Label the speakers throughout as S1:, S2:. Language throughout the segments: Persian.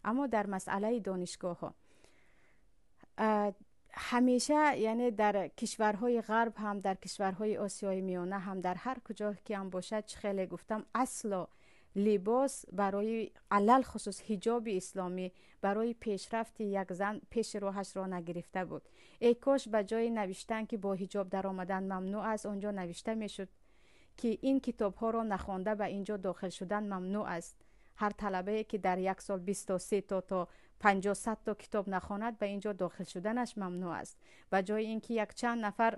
S1: اما در مسئله دانشگاه ها همیشه، یعنی در کشورهای غرب هم، در کشورهای آسیای میانه هم، در هر کجا که هم باشد، خیلی گفتم اصلا لباس برای علل خصوص حجاب اسلامی برای پیشرفت یک زن پیش روحش را نگرفته بود. ای کاش به جای نوشتن که با حجاب در آمدن ممنوع است، اونجا نوشته میشد که این کتاب ها را نخوانده به اینجا داخل شدن ممنوع است. هر طلبه که در یک سال 23 تا 50 تا کتاب نخواند به اینجا داخل شدنش ممنوع است. به جای اینکه یک چند نفر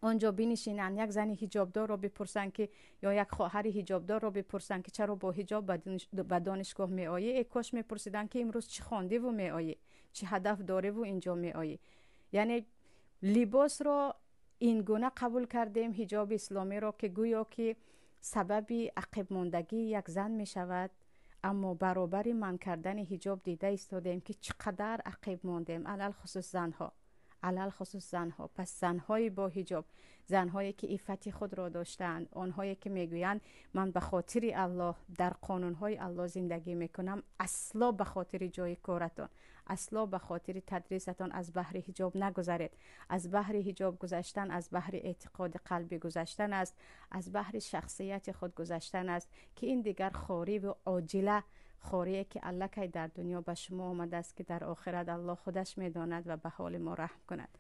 S1: آنجا بنشینن، یک زن حجابدار را بپرسن که، یا یک خواهر حجابدار را بپرسن که چرا با حجاب به دانشگاه می آیی، ای کاش میپرسیدن که امروز چی خوانده و می آیی، چی هدف داره و اینجا می آیی. یعنی لباس را این گونه قبول کردیم، حجاب اسلامی را، که گویا که سبب عقب ماندگی یک زن می شود. اما برابر من کردن حجاب دیده ایستادیم که چقدر عقب ماندیم، علل خصوص زنها. پس زنهای با حجاب، زنهایی که عفت خود را داشتند، آنهایی که میگویند من به خاطر الله در قانونهای الله زندگی میکنم، اصلا به خاطر جای کارتان، اصلا به خاطر تدریستان از بحر حجاب نگذرید. از بحر حجاب گذشتن از بحر اعتقاد قلبی گذشتن است، از بحر شخصیت خود گذشتن است، که این دیگر خواری و عاجله خوریه که الله که در دنیا به شما آمده است که در آخرت الله خودش میداند و به حال ما رحم کند.